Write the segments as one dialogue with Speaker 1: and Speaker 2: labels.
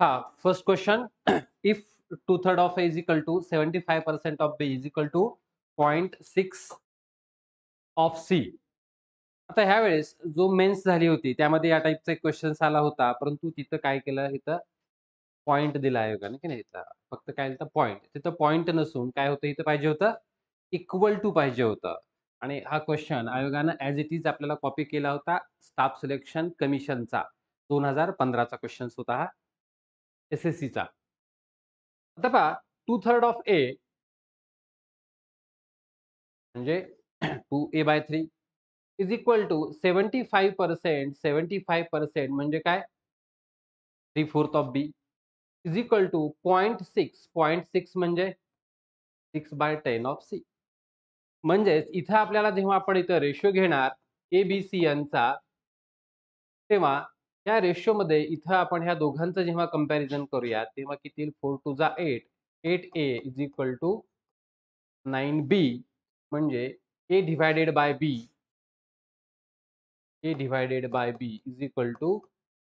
Speaker 1: First question. If two-third of A is equal to 75% of B is equal to 0.6 of C. आता ह्यावेळेस जो men's झाली होती त्यामध्ये या टाइपचा एक क्वेश्चन आला होता, परंतु तिथं काय केलं, इथं पॉइंट दिला आयोगाने की नाही, इथं फक्त काय दिलं पॉइंट. तिथं पॉइंट नसून काय होतं, इथं पाहिजे होतं इक्वल टू पाहिजे होतं. आणि हा क्वेश्चन आयोगानं ॲज इट इज आपल्याला कॉपी केला होता स्टाफ सिलेक्शन कमिशनचा 2015चा क्वेश्चन होता हा SSCचा. आता पहा, टू थर्ड ऑफ ए म्हणजे 2a/3 इज इक्वल टू 75%. 75% म्हणजे काय, 3/4 of B is equal to 0.6. 0.6 म्हणजे 6/10 ऑफ सी. म्हणजेच इथं आपल्याला जेव्हा आपण इथं रेशो घेणार ABC यांचा, तेव्हा या रेशोमध्ये इथं आपण ह्या दोघांचं जेव्हा कंपॅरिझन करूया, तेव्हा किती येईल, 4 2 जा 8. 8a is equal to 9b म्हणजे A divided by B. A divided by B is equal to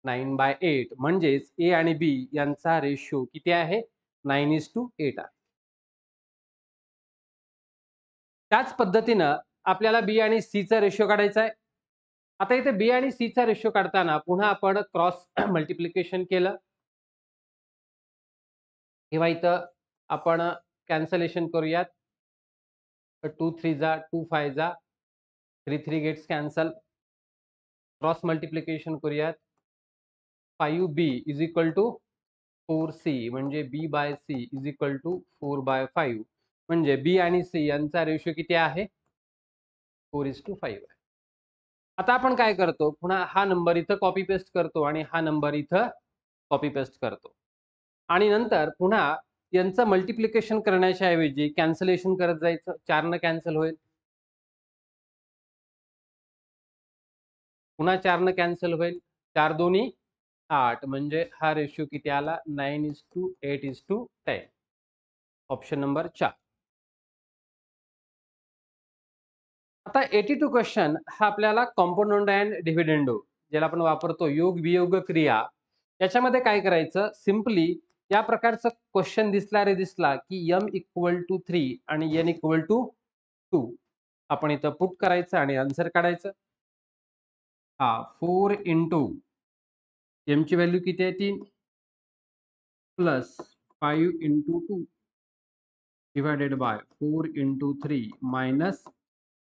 Speaker 1: 9/8. म्हणजेच A आणि B यांचा रेशो किती आहे, 9:8 आहे. त्याच पद्धतीनं आपल्याला B आणि C चा रेशो काढायचा आहे. आता इथे B आणि C चा रेशो काढताना पुन्हा आपण क्रॉस मल्टिप्लिकेशन केलं किंवा इथं आपण कॅन्सलेशन करूयात. 2 3 जा 2 5 जा 3 3 गेट्स कॅन्सल. क्रॉस मल्टिप्लिकेशन करूयात. 5b is equal to 4c म्हणजे b/c इज इक्वल टू 4/5 म्हणजे B आणि C यांचा रेशो किती आहे, 4:5 आहे. आता आपण काय करतो, पुन्हा हा नंबर इथं कॉपी पेस्ट करतो आणि हा नंबर इथं कॉपी पेस्ट करतो आणि नंतर पुन्हा यांचं मल्टिप्लिकेशन करण्याच्या ऐवजी कॅन्सलेशन करत जायचं. 4 न कॅन्सल होईल, पुन्हा 4 न कॅन्सल होईल. 4 दोन्ही 8 म्हणजे हा रेशो किती आला, 9:8:10. Option number 4. आता 82 क्वेश्चन हा आपल्याला कॉम्पोनंट अँड डिव्हिडेंडो ज्याला आपण वापरतो योग वियोग क्रिया, याच्यामध्ये काय करायचं, सिंपली या प्रकारचा क्वेश्चन दिसला की m इक्वल टू 3 आणि n इक्वल टू 2 आपण इथं पुट करायचं आणि आन्सर काढायचं. 4 इंटू m ची व्हॅल्यू किती आहे, 3 plus 5 into 2 divided by 4 into 3 minus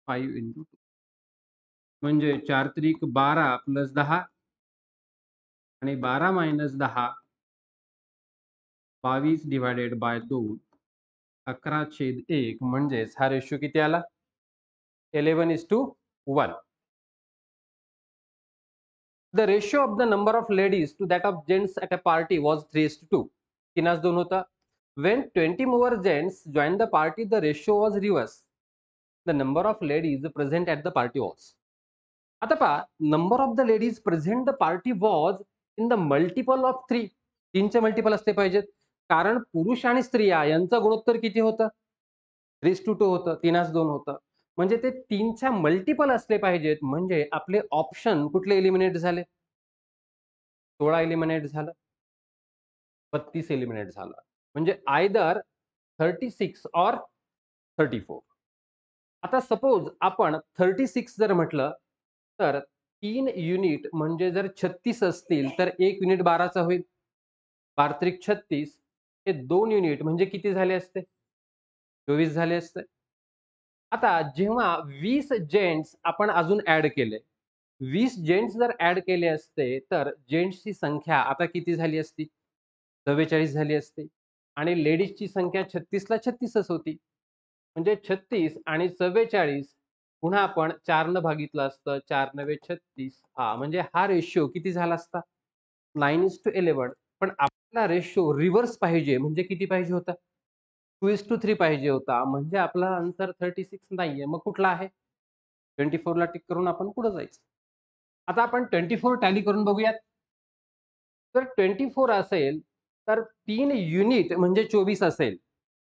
Speaker 1: 5 into 2 म्हणजे 4 त्रिक 12 प्लस 10 आणि 12 मायनस 10 22 डिवायडेड बाय 2 11/1 म्हणजेच हा रेशो किती आला, 11:1. The ratio of the number of ladies to that of gents at a party was 3:2. 3:2 होता. When 20 more gents joined the party, the ratio was reverse. The number of ladies present at the party was. आता पहा, number of the ladies present the party was in the multiple of 3. 3चे multiple असले पाहिजेत, कारण पुरुष आणि स्त्रिया यांचं गुणोत्तर किती होतं, 3:2 होतं, 3:2 होतं. म्हणजे ते 3च्या मल्टिपल असले पाहिजेत. म्हणजे आपले ऑप्शन कुठले एलिमिनेट झाले, 16 एलिमिनेट झालं, 32 एलिमिनेट झालं. म्हणजे आयदर 36 और 34. आता सपोज आपण 36 जर म्हटलं तर 3 युनिट म्हणजे जर 36 असतील तर 1 युनिट 12चा होईल. 12 36 हे 2 युनिट म्हणजे किती झाले असते, 24 झाले असते. आता जेव्हा 20 जेंट्स आपण अजून ऍड केले, 20 जेंट्स जर ऍड केले असते तर जेंट्सची संख्या आता किती झाली असती, 44 झाली असती आणि लेडीजची संख्या 36 ला 36च होती. म्हणजे 36 आणि 44 पुन्हा आपण 4 न भागितलं असतं, 4 नवे 36. म्हणजे हा रेशिओ किती झाला असता, 9:11. पण आपला रेशिओ रिव्हर्स पाहिजे म्हणजे किती पाहिजे होता, 2:3 पाहिजे होता. म्हणजे आपला आन्सर 36 नाहीये. मग कुठला आहे, 24 ला टिक करून आपण पुढे जायचं. आता आपण 24 टॅली करून बघूयात. जर 24 असेल तर 3 युनिट म्हणजे 24 असेल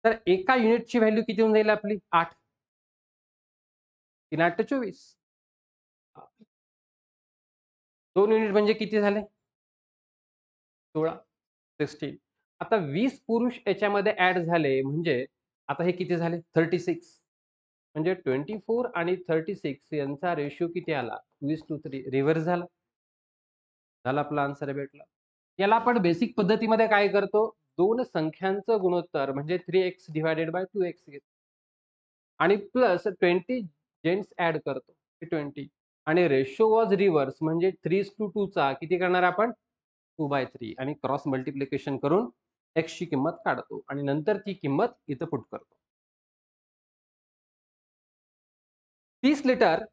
Speaker 1: तर एका युनिटची व्हॅल्यू किती होऊन जाईल आपली, 8. 3 8 24. 2 युनिट म्हणजे किती झाले, 16. 16. आता 20 पुरुष याच्यामध्ये ॲड झाले म्हणजे आता हे किती झाले? 36. म्हणजे 24 आणि 36 यांचा रेशिओ किती आला? 2:3 रिव्हर्स झाला. झाला आपला आन्सर भेटला. याला आपण बेसिक पद्धतीमध्ये काय करतो? 2 संख्यांचं गुणोत्तर म्हणजे 3x डिव्हायडेड बाय 2x घेतो आणि प्लस 20 जेंट्स ॲड करतो. ते 20 आणि रेशिओ वॉज रिव्हर्स म्हणजे 3:2 चा किती करणार आपण? 2/3 आणि क्रॉस मल्टिप्लिकेशन करून x ची किंमत काढतो आणि नंतर ती किंमत इथं पुट करतो. 30 लिटर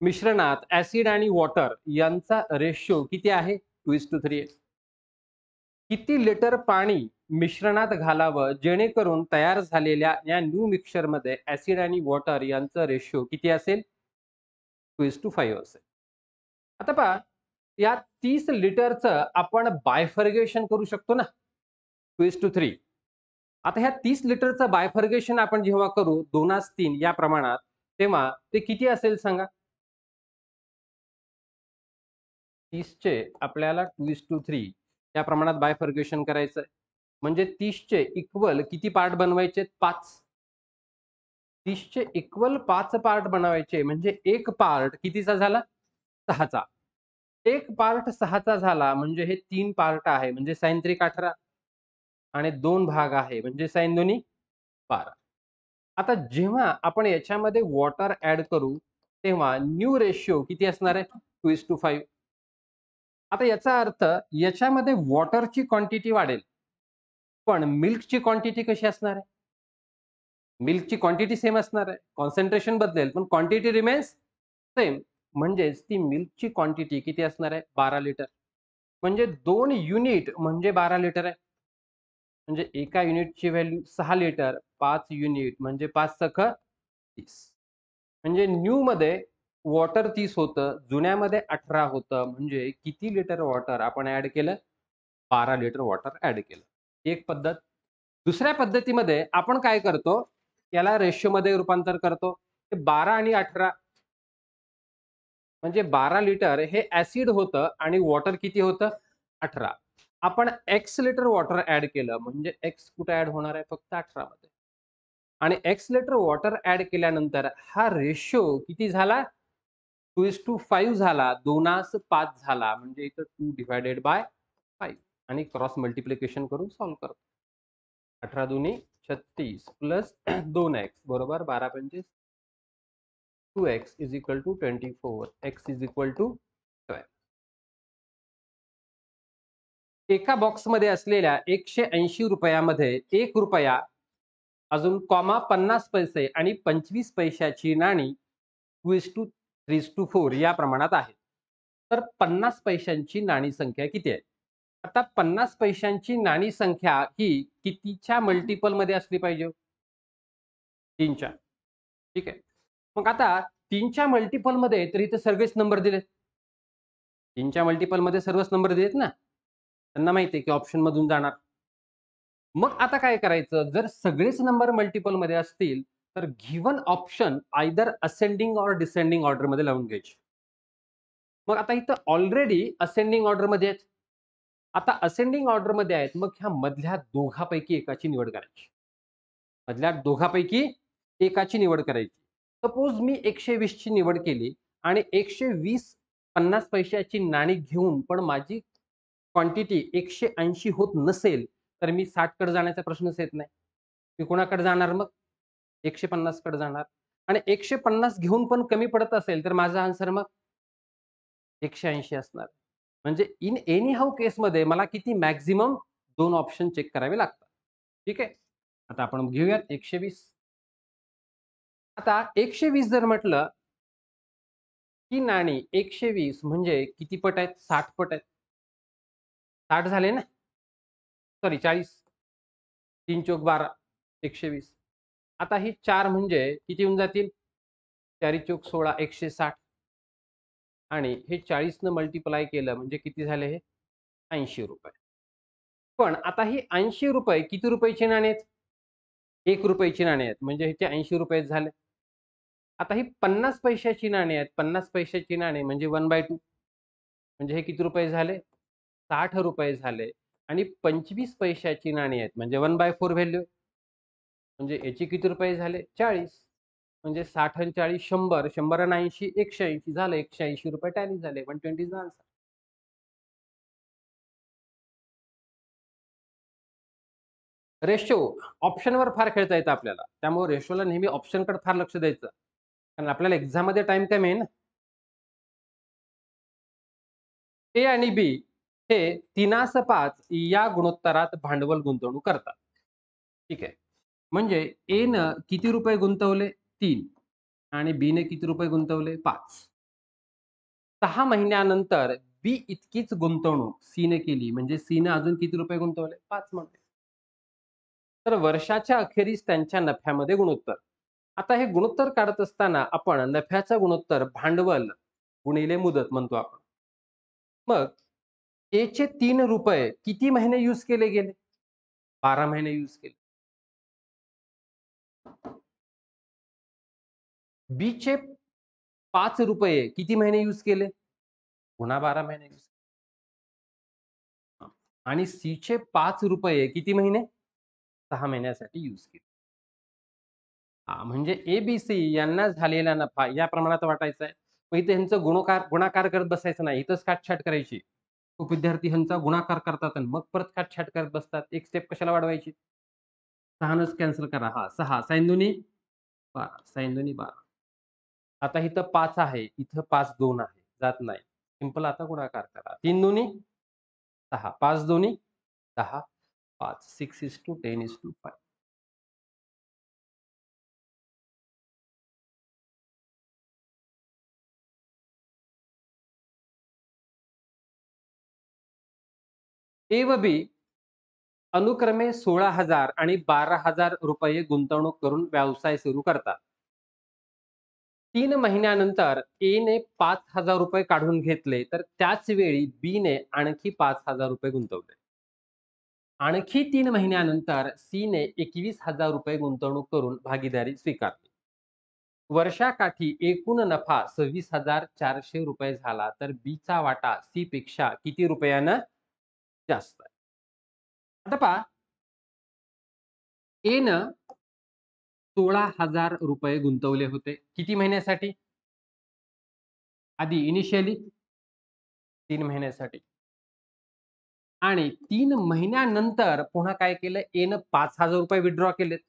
Speaker 1: मिश्रणात ॲसिड आणि वॉटर यांचा रेशिओ किती आहे? 2:3 आहे. किती लिटर पाणी मिश्रणात घालावं जेणेकरून तयार झालेल्या या न्यू मिक्सचरमध्ये ॲसिड आणि वॉटर यांचा रेशिओ किती असेल? 2:5 असेल. आता पहा, या 30 लिटरचं आपण बायफर्गेशन करू शकतो ना? 2:3. आता ह्या 30 लिटरचं बायफर्गेशन आपण जेव्हा करू 2:3 या प्रमाणात, तेव्हा ते किती असेल सांगा? 30 चे आपल्याला 2:3 या प्रमाणात बायफर्गेशन करायचं आहे. म्हणजे 30 चे इक्वल किती पार्ट बनवायचे? 5. 30 चे इक्वल 5 पार्ट बनवायचे म्हणजे एक पार्ट कितीचा झाला? 6चा. एक पार्ट 6चा झाला म्हणजे हे 3 पार्ट आहे म्हणजे sin त्रिक 18 आणि 2 भाग आहे म्हणजे sin दोन्ही 12. आता जेव्हा आपण याच्यामध्ये वॉटर ॲड करू, तेव्हा न्यू रेशिओ किती असणार आहे? 2:5. आता याचा अर्थ याच्यामध्ये वॉटरची क्वांटिटी वाढेल. पण मिल्कची क्वांटिटी कशी असणार आहे? मिल्कची क्वांटिटी सेम असणार आहे. कॉन्सन्ट्रेशन बदलेल, पण क्वांटिटी रिमेन्स सेम. म्हणजेच ती मिल्कची क्वांटिटी किती असणार आहे? 12 लिटर. म्हणजे 2 युनिट म्हणजे 12 लिटर आहे. म्हणजे एका युनिटची व्हॅल्यू 6 लिटर, 5 युनिट म्हणजे 5 सख 30. म्हणजे न्यूमध्ये वॉटर 30 होतं, जुन्यामध्ये 18 होतं. म्हणजे किती लिटर वॉटर आपण ॲड केलं? 12 लिटर वॉटर ॲड केलं. एक पद्धत. दुसऱ्या पद्धतीमध्ये आपण काय करतो? याला रेशिओमध्ये रूपांतर करतो. ते 12 आणि 18 म्हणजे 12 लिटर हे ॲसिड होतं आणि वॉटर किती होतं? 18. आपण एक्स लिटर वॉटर ॲड केलं म्हणजे एक्स कुठे ॲड होणार आहे? फक्त 18 मध्ये. आणि एक्स लिटर वॉटर ॲड केल्यानंतर हा रेशिओ किती झाला? 2:5 झाला. 2:5 झाला. म्हणजे इथं 2/5 आणि क्रॉस मल्टिप्लिकेशन करून सॉल्व्ह करतो. 18 दुनी 36 प्लस 2x बरोबर 12×5 2x is equal to 24. x is equal to 12. एका बॉक्समध्ये असलेल्या ₹180 एक रुपया अजून कॉमा 50 पैसे आणि 25 पैशाची नाणी 2:3:4 या प्रमाणात आहेत. तर 50 पैशांची नाणी संख्या किती आहे? आता 50 पैशांची नाणी संख्या ही कितीच्या मल्टिपलमध्ये असली पाहिजे? 3च्या. ठीक आहे. मग आता 3च्या मल्टिपलमध्ये तर इथे सगळेच नंबर दिलेत. 3च्या मल्टिपलमध्ये सर्वच नंबर दिलेत ना? त्यांना माहिती आहे की ऑप्शनमधून जाणार. मग आता काय करायचं? जर सगळेच नंबर मल्टिपलमध्ये असतील, तर given option either ascending or descending ऑर्डरमध्ये लावून घ्यायचे. मग आता इथं ऑलरेडी असेंडिंग ऑर्डरमध्ये आहेत. आता असेंडिंग ऑर्डरमध्ये आहेत, मग ह्या मधल्या दोघापैकी एकाची निवड करायची. मधल्या दोघापैकी एकाची निवड करायची. सपोज मी 120 ची निवड केली आणि 120 50 पैशाची नाणी घेऊन पण माझी क्वांटिटी 180 होत नसेल, तर मी 60 कडे जाण्याचा प्रश्नच येत नाही. मी कोणाकडे जाणार मग? 150 कडे जाणार आणि 150 घेऊन पण कमी पडत असेल, तर माझा आन्सर मग 180 असणार. म्हणजे इन एनी हाऊ केसमध्ये मला किती मॅक्सिमम 2 ऑप्शन चेक करावे लागतात. ठीक आहे. आता आपण घेऊयात 120. आता 120 जर म्हटलं, ही नाणी 120 म्हणजे किती पट आहेत? 60 पट आहेत. 60 झाले ना? सॉरी 40. 3 चोक 12, 120. आता ही 4 म्हणजे किती होऊन जातील? 4 चोक 16, 160 आणि हे 40 न मल्टिप्लाय केलं म्हणजे किती झाले हे? ₹80. पण आता ही ₹80 किती रुपयाची नाणी आहेत? ₹1 नाणी आहेत. म्हणजे ह्याचे ₹80 झाले. आता ही 50 पैशाची नाणी आहेत. 50 पैशाची नाणी म्हणजे 1/2 म्हणजे हे किती रुपये झाले? ₹60 झाले. आणि 25 पैशाची नाणी आहेत, म्हणजे 1/4 व्हॅल्यू. म्हणजे याचे किती रुपये झाले? 40. म्हणजे 60 आणि 40 100, 100 आणि 80 180 झालं. ₹180 टॅली झाले. 120 इज द आन्सर. रेशो ऑप्शनवर फार खेळता येतं आपल्याला. त्यामुळे रेशोला नेहमी ऑप्शनकडे फार लक्ष द्यायचं. कारण आपल्याला एक्झाममध्ये टाईम कमी आहे ना. ए आणि बी हे 3:5 या गुणोत्तरात भांडवल गुंतवणूक करतात. ठीक आहे. म्हणजे एनं किती रुपये गुंतवले? 3 आणि बीने किती रुपये गुंतवले? 5. 6 महिन्यानंतर बी इतकीच गुंतवणूक सीने केली. म्हणजे सीने अजून किती रुपये गुंतवले? 5 मध्ये. तर वर्षाच्या अखेरीस त्यांच्या नफ्यामध्ये गुणोत्तर. आता हे गुणोत्तर काढत असताना आपण नफ्याचा गुणोत्तर भांडवल गुणिले मुदत म्हणतो आपण. मग ए चे 3 रुपये किती महिने यूज केले गेले? 12 महिने यूज केले. बी चे 5 रुपये किती महिने यूज केले? पुन्हा 12 महिने यूज. आणि सी चे 5 रुपये किती महिने? 6 महिन्यासाठी यूज केले. म्हणजे ए-बी-सी यांना झालेला नफा या प्रमाणात वाटायचा आहे. मग इथे ह्यांचं गुणाकार करत बसायचं नाही. इथंच काटछाट करायची. खूप विद्यार्थी ह्यांचा गुणाकार करतात आणि मग परत काटछाट करत बसतात. एक स्टेप कशाला वाढवायची? 6 नच कॅन्सल करा. 6 6 दुनी 12 6 दुनी 12. आता इथं 5 आहे, इथं 5 2 आहे. जात नाही. सिंपल आता गुणाकार करा. 3 दुनी 6 5 दुनी 10 5 6:10:5. ए व बी अनुक्रमे 16,000 आणि 12,000 रुपये गुंतवणूक करून व्यवसाय सुरू करतात. 3 महिन्यानंतर ए ने 5,000 रुपये काढून घेतले, तर त्याच वेळी बी ने आणखी 5,000 रुपये गुंतवले. आणखी 3 महिन्यानंतर सी ने 21,000 रुपये गुंतवणूक करून भागीदारी स्वीकारली. वर्षाकाठी एकूण नफा 26,400 रुपये झाला, तर बीचा वाटा सी पेक्षा किती रुपयानं जास्त आहे? आता पहा, ए न 16,000 रुपये गुंतवले होते. किती महिन्यासाठी? आधी इनिशियली 3 महिन्यासाठी. आणि 3 महिन्यानंतर पुन्हा काय केलं? ए न 5,000 रुपये विथड्रॉ केलेत.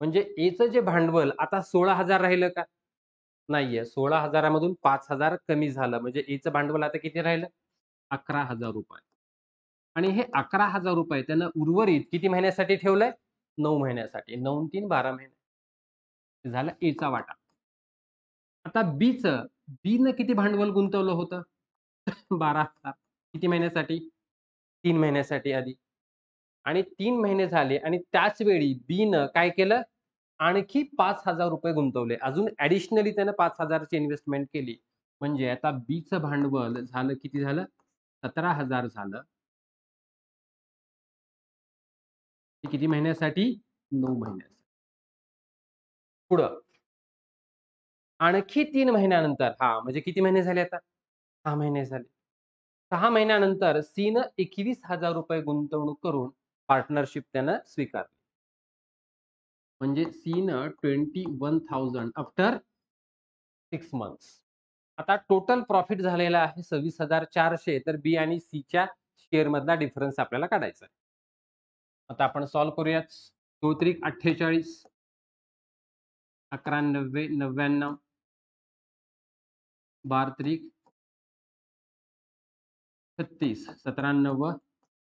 Speaker 1: म्हणजे एचं जे भांडवल आता 16,000 राहिलं का? नाहीये. 16,000 मधून 5,000 कमी झालं. म्हणजे एचं भांडवल आता किती राहिलं? 11,000 रुपये. आणि हे 11,000 रुपये त्यानं उर्वरित किती महिन्यासाठी ठेवलंय? 9 महिन्यासाठी. 9 3 12 महिने. झालं एचा वाटा. आता बीनं किती भांडवल गुंतवलं होतं? 12,000. किती महिन्यासाठी? 3 महिन्यासाठी आधी. आणि 3 महिने झाले आणि त्याच वेळी बीनं काय केलं? आणखी 5,000 रुपये गुंतवले. अजून ॲडिशनली त्यानं 5,000 ची इन्व्हेस्टमेंट केली. म्हणजे आता बीचं भांडवल झालं किती झालं? 17,000 झालं. ते किती महिन्यासाठी? 9 महिन्यासाठी. पुढं आणखी 3 महिन्यानंतर म्हणजे किती महिने झाले आता? 6 महिने झाले. 6 महिन्यानंतर सीनं 21,000 रुपये गुंतवणूक करून पार्टनरशिप त्यानं स्वीकारली. म्हणजे सीनं 21,000 आफ्टर 6 मंथ्स. आता टोटल प्रॉफिट झालेला आहे 26,400. तर बी आणि सीच्या शेअरमधला डिफरन्स आपल्याला काढायचा आहे. आता आपण सॉल्व्ह करूयात. 2 त्रिक 48, 11 90 99, 12 त्रिक 36, 17 90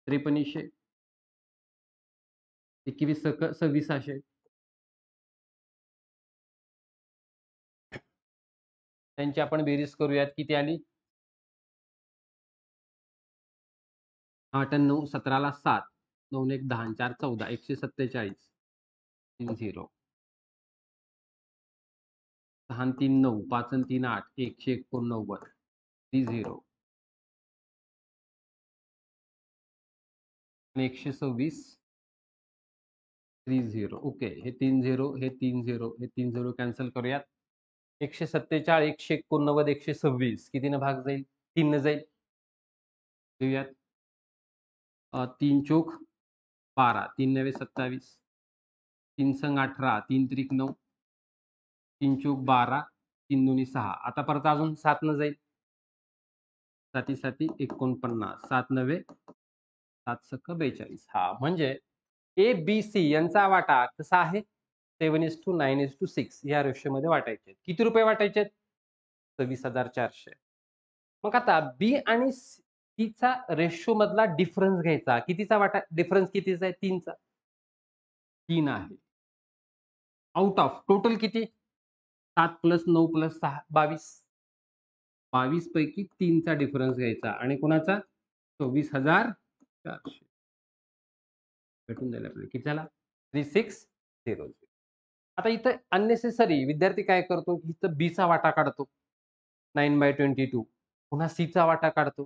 Speaker 1: 5300, 21 सक 2600. त्यांची आपण बेरीज करूयात. किती आली? 8 आणि 9 17ला 7, 9 1 10 आणि 4 14, 147, 3 0. 6 आणि 3 9, 5 आणि 3 8, 189, 30 आणि 126, 30. ओके. हे 30, हे 30, हे 30 कॅन्सल करूयात. 147, 189, 126 कितीनं भाग जाईल? 3 न जाईल. देऊयात. 3 चोक 12, 3 नवे 27, 3 संग 18, 3 त्रिक 9, 3 चोक 12, 3 दुनी 6. आता परत अजून 7 न जाईल. 7 साती 49, 7 नवे 7 सक्क 42. हां, म्हणजे ए, बी, सी यांचा वाटा कसा आहे? 7:9:6 या रेशोमध्ये वाटायचे. किती रुपये वाटायचे? 26,400. मग आता बी आणि सीचा रेशो मधला डिफरन्स घ्यायचा. कितीचा वाटा डिफरन्स कितीचा आहे? 3चा. 3 आहे. आउट ऑफ टोटल किती? 7 प्लस 9 प्लस 6 22. 22 पैकी 3चा डिफरन्स घ्यायचा आणि कुणाचा? 24,400 भेटून जाईल आपल्याला. किती झाला? 3600. आता इथं अननेसेसरी विद्यार्थी काय करतो, इथं बीचा वाटा काढतो 9/22. पुन्हा सीचा वाटा काढतो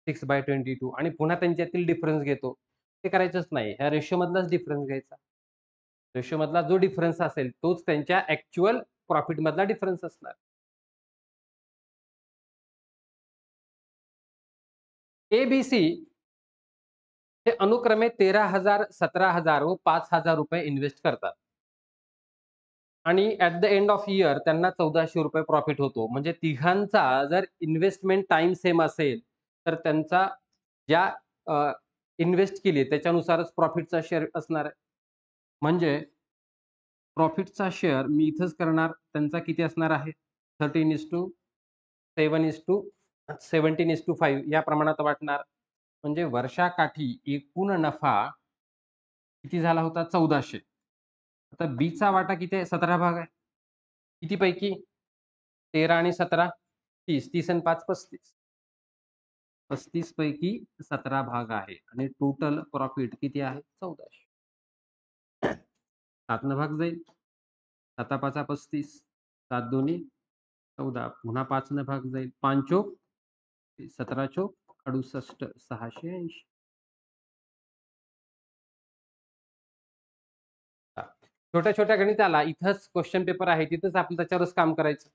Speaker 1: 6/22 आणि पुन्हा त्यांच्यातील डिफरन्स घेतो. ते करायचंच नाही. ह्या रेशो मधलाच डिफरन्स घ्यायचा. रेशो मधला जो डिफरन्स असेल तोच त्यांच्या ॲक्चुअल प्रॉफिट मधला डिफरन्स असणार. ए-बी-सी हे अनुक्रमे 13,000, 17,000 व 5,000 रुपये इन्व्हेस्ट करतात. आणि at the end of year त्यांना ₹1400 प्रॉफिट होतो. म्हणजे तिघांचा जर इन्व्हेस्टमेंट टाईम सेम असेल, तर त्यांचा ज्या इन्व्हेस्ट केली त्याच्यानुसारच प्रॉफिटचा शेअर असणार आहे. म्हणजे प्रॉफिटचा शेअर मी इथंच करणार. त्यांचा किती असणार आहे? 13:7:17:5 या प्रमाणात वाटणार. म्हणजे वर्षाकाठी एकूण नफा किती झाला होता? 1400. आता बीचा वाटा किती आहे? 17 भाग आहे. किती पैकी? 13 आणि 17 30. 30 आणि 5 35. 35 पैकी 17 भाग आहे आणि टोटल प्रॉफिट किती आहे? 1400. 7 न भाग जाईल. 7 पाचा 35, 7 दोन्ही 14, पुन्हा 5 न भाग जाईल. 5 चोक 17 चोक 68, 680. छोट्या-छोट्या गणिताला इथंच क्वेश्चन पेपर आहे, तिथंच आपलं त्याच्यावरच काम करायचं.